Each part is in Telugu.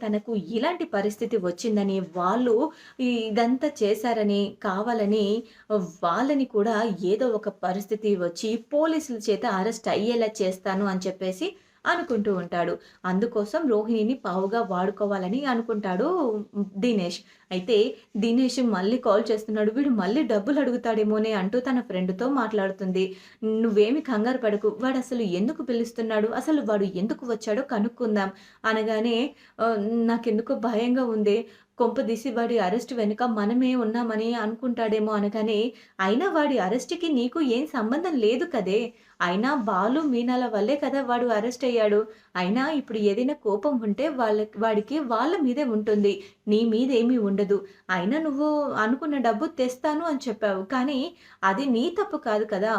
తనకు ఇలాంటి పరిస్థితి వచ్చిందని, వాళ్ళు ఇదంతా చేశారని, కావాలని వాళ్ళని కూడా ఏదో ఒక పరిస్థితి వచ్చి పోలీసుల చేత అరెస్ట్ అయ్యేలా చేస్తాను అని చెప్పేసి అనుకుంటూ ఉంటాడు. అందుకోసం రోహిణిని పావుగా వాడుకోవాలని అనుకుంటాడు దినేష్. అయితే దినేష్ మళ్ళీ కాల్ చేస్తున్నాడు. వీడు మళ్ళీ డబ్బులు అడుగుతాడేమోనే అంటూ తన ఫ్రెండ్‌తో మాట్లాడుతుంది. "నువ్వేమి కంగారు పడకు. వాడసలు ఎందుకు పిలుస్తున్నాడు? అసలు వాడు ఎందుకు వచ్చాడో కనుక్కుందాం" అనగానే ఆహ్, నాకెందుకో భయంగా ఉందే. కొంపదీసి వాడి అరెస్ట్ వెనుక మనమే ఉన్నామని అనుకుంటాడేమో అనగానే, అయినా వాడి అరెస్ట్‌కి నీకు ఏం సంబంధం లేదు కదే! అయినా బాలు, మీనాల వల్లే కదా వాడు అరెస్ట్ అయ్యాడు. అయినా ఇప్పుడు ఏదైనా కోపం ఉంటే వాడికి వాళ్ళ మీదే ఉంటుంది. నీ మీదేమీ ఉండదు. అయినా నువ్వు అనుకున్న డబ్బు తెస్తాను అని చెప్పావు. కానీ అది నీ తప్పు కాదు కదా!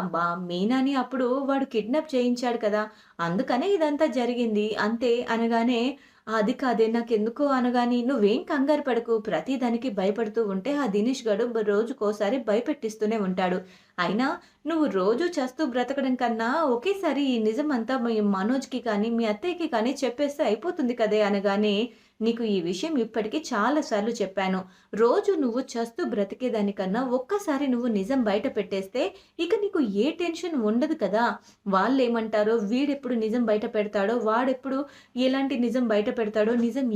మీనాని అప్పుడు వాడు కిడ్నాప్ చేయించాడు కదా! అందుకనే ఇదంతా జరిగింది అంతే అనగానే, అది కాదే నాకెందుకో అనగాని, "నువ్వేం కంగారు పడకు. ప్రతి దానికి భయపడుతూ ఉంటే ఆ దినేష్ గాడు రోజుకోసారి భయపెట్టిస్తూనే ఉంటాడు. అయినా నువ్వు రోజు చస్తూ బ్రతకడం కన్నా ఒకేసారి ఈ నిజమంతా మీ మనోజ్‌కి కానీ, మీ అత్తయ్యకి కానీ చెప్పేస్తే అయిపోతుంది కదే" అనగానే, "నీకు ఈ విషయం ఇప్పటికి చాలా సార్లు చెప్పాను. రోజు నువ్వు చస్తూ బ్రతికేదానికన్నా ఒక్కసారి నువ్వు నిజం బయట పెట్టేస్తే ఇక నీకు ఏ టెన్షన్ ఉండదు కదా! వాళ్ళేమంటారో, వీడెప్పుడు నిజం బయట పెడతాడో, వాడెప్పుడు ఎలాంటి నిజం బయట పెడతాడో, నిజం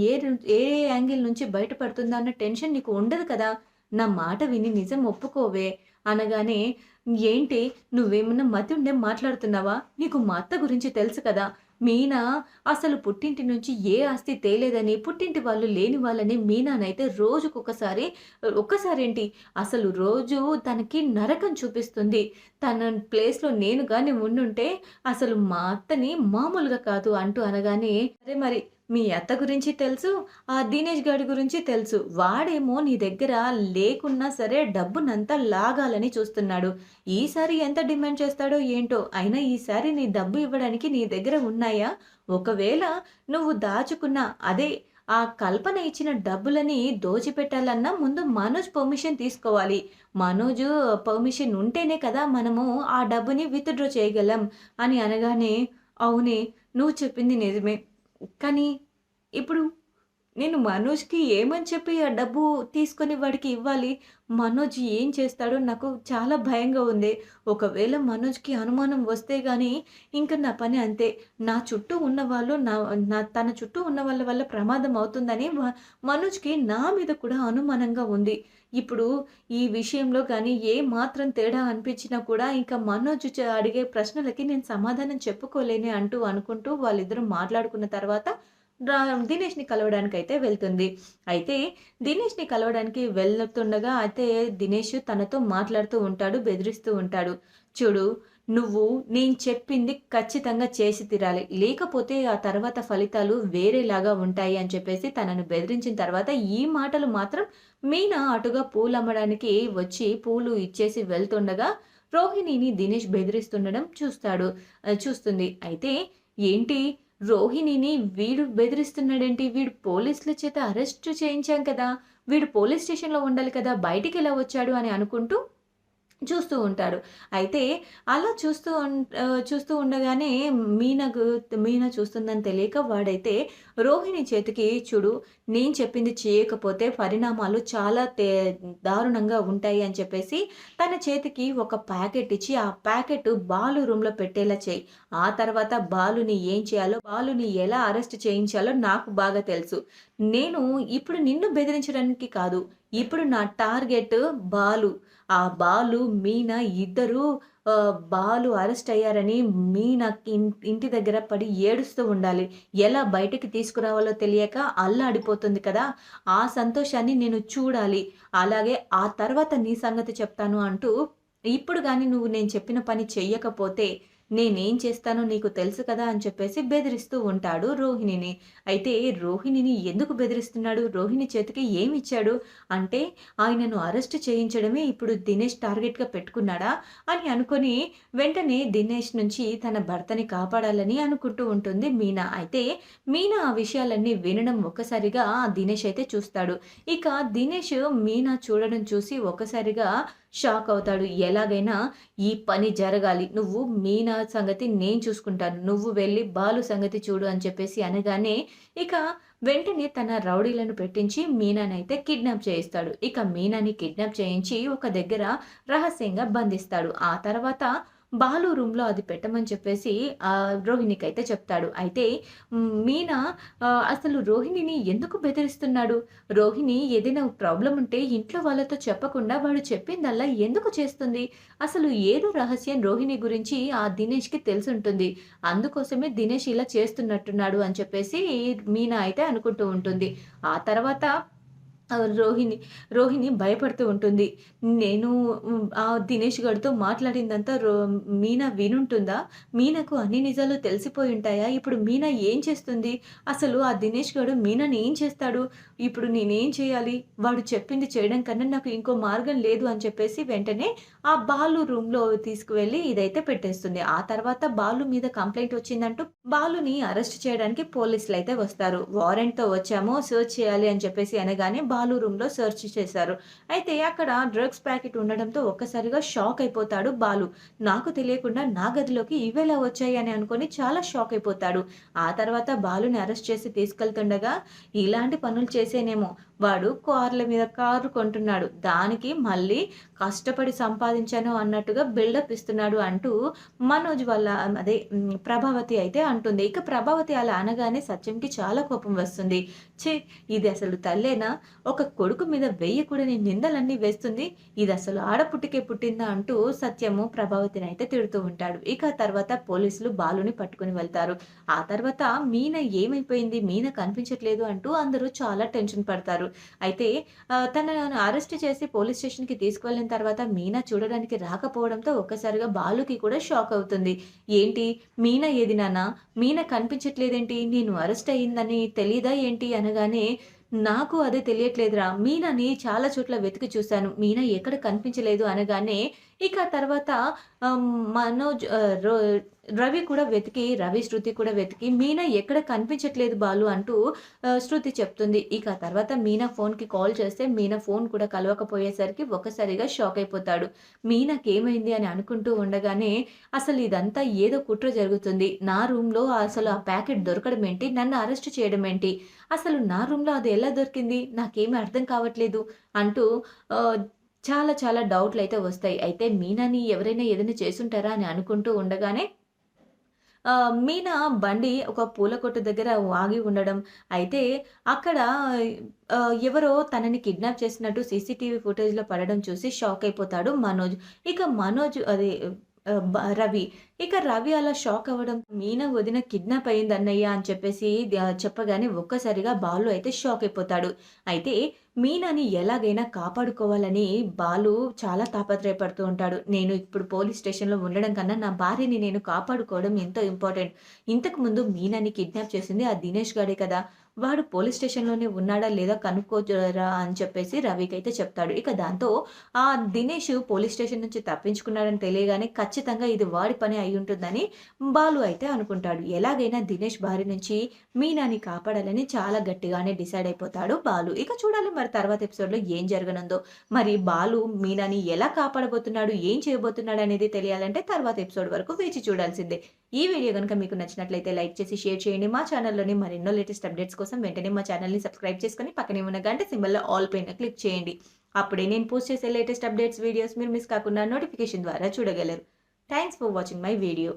ఏ యాంగిల్ నుంచి బయట పడుతుందో అన్న టెన్షన్ నీకు ఉండదు కదా! నా మాట విని నిజం ఒప్పుకోవే" అనగానే, "ఏంటి నువ్వేమన్నా మతిఉండే మాట్లాడుతున్నావా? నీకు మా అత్త గురించి తెలుసు కదా! మీనా అసలు పుట్టింటి నుంచి ఏ ఆస్తి తేలేదని, పుట్టింటి వాళ్ళు లేని వాళ్ళని మీనానైతే రోజుకొకసారి ఒక్కసారేంటి అసలు రోజు తనకి నరకం చూపిస్తుంది. తన ప్లేస్‌లో నేను గాని ఉండుంటే అసలు మా అత్తని మామూలుగా కాదు" అంటూ అనగానే, "సరే మరి మీ అత్త గురించి తెలుసు. ఆ దినేష్ గాడి గురించి తెలుసు. వాడేమో నీ దగ్గర లేకున్నా సరే డబ్బునంతా లాగాలని చూస్తున్నాడు. ఈసారి ఎంత డిమాండ్ చేస్తాడో ఏంటో! అయినా ఈసారి నీ డబ్బు ఇవ్వడానికి నీ దగ్గర ఉన్నాయా? ఒకవేళ నువ్వు దాచుకున్న అదే ఆ కల్పన ఇచ్చిన డబ్బులని దోచిపెట్టాలన్నా ముందు మనోజ్ పర్మిషన్ తీసుకోవాలి. మనోజు పర్మిషన్ ఉంటేనే కదా మనము ఆ డబ్బుని విత్‌డ్రా చేయగలం" అని అనగానే, "అవునే! నువ్వు చెప్పింది నిజమే. కానీ ఇప్పుడు నేను మనోజ్‌కి ఏమని చెప్పి ఆ డబ్బు తీసుకొని వాడికి ఇవ్వాలి? మనోజ్ ఏం చేస్తాడో నాకు చాలా భయంగా ఉంది. ఒకవేళ మనోజ్‌కి అనుమానం వస్తే గాని ఇంక నా పని అంతే. నా చుట్టూ ఉన్నవాళ్ళు నా నా తన చుట్టూ ఉన్న వాళ్ళ వల్ల ప్రమాదం అవుతుందని మనోజ్‌కి నా మీద కూడా అనుమానంగా ఉంది. ఇప్పుడు ఈ విషయంలో గాని ఏ మాత్రం తేడా అనిపించినా కూడా ఇంక మనోజ్ అడిగే ప్రశ్నలకి నేను సమాధానం చెప్పుకోలేనే అంటూ అనుకుంటూ వాళ్ళిద్దరూ మాట్లాడుకున్న తర్వాత రా దినేష్‌ని కలవడానికైతే వెళ్తుంది. అయితే దినేష్‌ని కలవడానికి వెళ్తుండగా అయితే దినేష్ తనతో మాట్లాడుతూ ఉంటాడు, బెదిరిస్తూ ఉంటాడు. "చూడు నువ్వు నేను చెప్పింది ఖచ్చితంగా చేసి తీరాలి. లేకపోతే ఆ తర్వాత ఫలితాలు వేరేలాగా ఉంటాయి" అని చెప్పేసి తనను బెదిరించిన తర్వాత ఈ మాటలు మాత్రం మీనా అటుగా పూలమ్మడానికి వచ్చి పూలు ఇచ్చేసి వెళ్తుండగా రోహిణిని దినేష్ బెదిరిస్తుండడం చూస్తుంది. అయితే ఏంటి రోహిణిని వీడు బెదిరిస్తున్నాడేంటి? వీడు పోలీసుల చేత అరెస్టు చేయించాం కదా! వీడు పోలీస్ స్టేషన్‌లో ఉండాలి కదా! బయటికెలా వచ్చాడు అని అనుకుంటూ చూస్తూ ఉంటాడు. అయితే అలా చూస్తూ ఉండగానే మీనకు మీన చూస్తుందని తెలియక వాడైతే రోహిణి చేతికి చూడు నేను చెప్పింది చేయకపోతే పరిణామాలు చాలా దారుణంగా ఉంటాయి అని చెప్పేసి తన చేతికి ఒక ప్యాకెట్ ఇచ్చి ఆ ప్యాకెట్ బాలు రూమ్‌లో పెట్టేలా చెయి. ఆ తర్వాత బాలుని ఏం చేయాలో, బాలుని ఎలా అరెస్ట్ చేయించాలో నాకు బాగా తెలుసు. నేను ఇప్పుడు నిన్ను బెదిరించడానికి కాదు. ఇప్పుడు నా టార్గెట్ బాలు. ఆ బాలు, మీనా ఇద్దరూ బాలు అరెస్ట్ అయ్యారని మీనా ఇంటి దగ్గర పడి ఏడుస్తూ ఉండాలి. ఎలా బయటికి తీసుకురావాలో తెలియక అల్లాడిపోతుంది కదా! ఆ సంతోషాన్ని నేను చూడాలి. అలాగే ఆ తర్వాత నీ సంగతి చెప్తాను అంటూ, ఇప్పుడు గాని నువ్వు నేను చెప్పిన పని చెయ్యకపోతే నేనేం చేస్తానో నీకు తెలుసు కదా! అని చెప్పేసి బెదిరిస్తూ ఉంటాడు రోహిణిని. అయితే రోహిణిని ఎందుకు బెదిరిస్తున్నాడు? రోహిణి చేతికి ఏమిచ్చాడు? అంటే ఆయనను అరెస్ట్ చేయించడమే ఇప్పుడు దినేష్ టార్గెట్‌గా పెట్టుకున్నాడా? అని అనుకోని వెంటనే దినేష్ నుంచి తన భర్తని కాపాడాలని అనుకుంటూ ఉంటుంది మీనా. అయితే మీనా ఆ విషయాలన్నీ వినడం ఒక్కసారిగా దినేష్ అయితే చూస్తాడు. ఇక దినేష్ మీనా చూడడం చూసి ఒక్కసారిగా షాక్ అవుతాడు. ఎలాగైనా ఈ పని జరగాలి. నువ్వు మీనా సంగతి నేను చూసుకుంటాను. నువ్వు వెళ్లి బాలు సంగతి చూడు అని చెప్పేసి అనగానే, ఇక వెంటనే తన రౌడీలను పెట్టించి మీనానైతే కిడ్నాప్ చేయిస్తాడు. ఇక మీనాని కిడ్నాప్ చేయించి ఒక దగ్గర రహస్యంగా బంధిస్తాడు. ఆ తర్వాత బాలు రూమ్‌లో అది పెట్టమని చెప్పేసి రోహిణికైతే చెప్తాడు. అయితే మీనా అసలు రోహిణిని ఎందుకు బెదిరిస్తున్నాడు? రోహిణి ఏదైనా ప్రాబ్లమ్ ఉంటే ఇంట్లో వాళ్ళతో చెప్పకుండా వాడు చెప్పిందల్లా ఎందుకు చేస్తుంది? అసలు ఏదో రహస్యం రోహిణి గురించి ఆ దినేష్‌కి తెలిసుంటుంది. అందుకోసమే దినేష్ ఇలా చేస్తున్నట్టున్నాడు అని చెప్పేసి మీనా అయితే అనుకుంటూ ఉంటుంది. ఆ తర్వాత రోహిణి భయపడుతూ ఉంటుంది. నేను దినేష్ గాడితో మాట్లాడిందంతా మీనా వినుంటుందా? మీనాకు అన్ని నిజాలు తెలిసిపోయి ఉంటాయా? ఇప్పుడు మీనా ఏం చేస్తుంది? అసలు ఆ దినేష్ గాడు మీనాని ఏం చేస్తాడు? ఇప్పుడు నేనేం చేయాలి? వాడు చెప్పింది చేయడం కన్నా నాకు ఇంకో మార్గం లేదు అని చెప్పేసి వెంటనే ఆ బాలు రూమ్‌లో తీసుకువెళ్ళి ఇదైతే పెట్టేస్తుంది. ఆ తర్వాత బాలు మీద కంప్లెయింట్ వచ్చిందంటూ బాలుని అరెస్ట్ చేయడానికి పోలీసులైతే వస్తారు. వారెంట్‌తో వచ్చాము, సెర్చ్ చేయాలి అని చెప్పేసి అనగానే బాలు రూమ్‌లో సెర్చ్ చేశారు. అయితే అక్కడ డ్రగ్స్ ప్యాకెట్ ఉండడంతో ఒక్కసారిగా షాక్ అయిపోతాడు బాలు. నాకు తెలియకుండా నా గదిలోకి ఇవెలా వచ్చాయి అని అనుకోని చాలా షాక్ అయిపోతాడు. ఆ తర్వాత బాలుని అరెస్ట్ చేసి తీసుకెళ్తుండగా ఇలాంటి పనులు చేసేనేమో వాడు కార్ల మీద కారు కొంటున్నాడు. దానికి మళ్ళీ కష్టపడి సంపాదించాను అన్నట్టుగా బిల్డప్ ఇస్తున్నాడు అంటూ మనోజ్ వాళ్ళ ప్రభావతి అయితే అంటుంది. ఇక ప్రభావతి అలా అనగానే సత్యంకి చాలా కోపం వస్తుంది. ఛీ! ఇది అసలు తల్లేనా? ఒక కొడుకు మీద వేయకూడని నిందలన్నీ వేస్తుంది. ఇది అసలు ఆడపుట్టికే పుట్టిందా అంటూ సత్యము ప్రభావతిని అయితే తిడుతూ ఉంటాడు. ఇక తర్వాత పోలీసులు బాలుని పట్టుకొని వెళ్తారు. ఆ తర్వాత మీన ఏమైపోయింది? మీన కనిపించట్లేదు అంటూ అందరూ చాలా టెన్షన్ పడతారు. అయితే తనను అరెస్ట్ చేసి పోలీస్ స్టేషన్‌కి తీసుకువెళ్ళిన తర్వాత మీనా చూడడానికి రాకపోవడంతో ఒక్కసారిగా బాలుకి కూడా షాక్ అవుతుంది. ఏంటి మీనా ఏది నాన్న? మీనా కనిపించట్లేదేంటి? నేను అరెస్ట్ అయిందని తెలీదా ఏంటి? అనగానే నాకు అదే తెలియట్లేదురా. మీనాని చాలా చోట్ల వెతికి చూసాను. మీనా ఎక్కడ కనిపించలేదు అనగానే ఇక తర్వాత మనోజ్ రవి కూడా వెతికి రవి, శృతి కూడా వెతికి మీనా ఎక్కడ కనిపించట్లేదు బాలు అంటూ శృతి చెప్తుంది. ఇక తర్వాత మీనా ఫోన్‌కి కాల్ చేస్తే మీనా ఫోన్ కూడా కలవకపోయేసరికి ఒక్కసారిగా షాక్ అయిపోతాడు. మీనాకేమైంది అని అనుకుంటూ ఉండగానే అసలు ఇదంతా ఏదో కుట్ర జరుగుతుంది. నా రూమ్‌లో అసలు ఆ ప్యాకెట్ దొరకడం ఏంటి? నన్ను అరెస్ట్ చేయడం ఏంటి? అసలు నా రూమ్‌లో అది ఎలా దొరికింది? నాకేమి అర్థం కావట్లేదు అంటూ ఆహ్, చాలా చాలా డౌట్‌లయితే వస్తాయి. అయితే మీనాని ఎవరైనా ఏదైనా చేసుంటారా అని అనుకుంటూ ఉండగానే మీనా బండి ఒక పూల కొట్టు దగ్గర ఆగి ఉండడం. అయితే అక్కడ ఎవరో తనని కిడ్నాప్ చేసినట్టు సీసీటీవీ ఫుటేజ్‌లో పడడం చూసి షాక్ అయిపోతాడు మనోజ్. ఇక మనోజ్ అదే రవి. ఇక రవి అలా షాక్ అవ్వడం మీనా వదిన కిడ్నాప్ అయింది అన్నయ్య అని చెప్పేసి చెప్పగానే ఒక్కసారిగా బాలు అయితే షాక్ అయిపోతాడు. అయితే మీనాని ఎలాగైనా కాపాడుకోవాలని బాలు చాలా తాపత్రయపడుతూ ఉంటాడు. నేను ఇప్పుడు పోలీస్ స్టేషన్‌లో ఉండడం కన్నా నా భార్యని నేను కాపాడుకోవడం ఎంతో ఇంపార్టెంట్. ఇంతకుముందు మీనాని కిడ్నాప్ చేసింది ఆ దినేష్ గాడే కదా! వాడు పోలీస్ స్టేషన్‌లోనే ఉన్నాడా లేదా కనుక్కోరా అని చెప్పేసి రవికైతే చెప్తాడు. ఇక దాంతో ఆ దినేష్ పోలీస్ స్టేషన్ నుంచి తప్పించుకున్నాడని తెలియగానే ఖచ్చితంగా ఇది వాడి పనే అయ్యుంటుందని బాలు అయితే అనుకుంటాడు. ఎలాగైనా దినేష్ బారి నుంచి మీనాని కాపాడాలని చాలా గట్టిగానే డిసైడ్ అయిపోతాడు బాలు. ఇక చూడాలి మరి తర్వాత ఎపిసోడ్‌లో ఏం జరగనుందో. మరి బాలు మీనాని ఎలా కాపాడబోతున్నాడు? ఏం చేయబోతున్నాడు అనేది తెలియాలంటే తర్వాత ఎపిసోడ్ వరకు వేచి చూడాల్సిందే. ఈ వీడియో గనుక మీకు నచ్చినట్లయితే లైక్ చేసి షేర్ చేయండి. మా ఛానల్‌లోని మరెన్నో లేటెస్ట్ అప్డేట్స్ కోసం వెంటనే మా ఛానెల్‌ని సబ్స్క్రైబ్ చేసుకొని పక్కనే ఉన్న గంట సింబల్‌లో ఆల్ పైన క్లిక్ చేయండి. అప్పుడే నేను పోస్ట్ చేసే లేటెస్ట్ అప్డేట్స్ వీడియోస్ మీరు మిస్ కాకుండా నోటిఫికేషన్ ద్వారా చూడగలరు. Thanks for watching my video.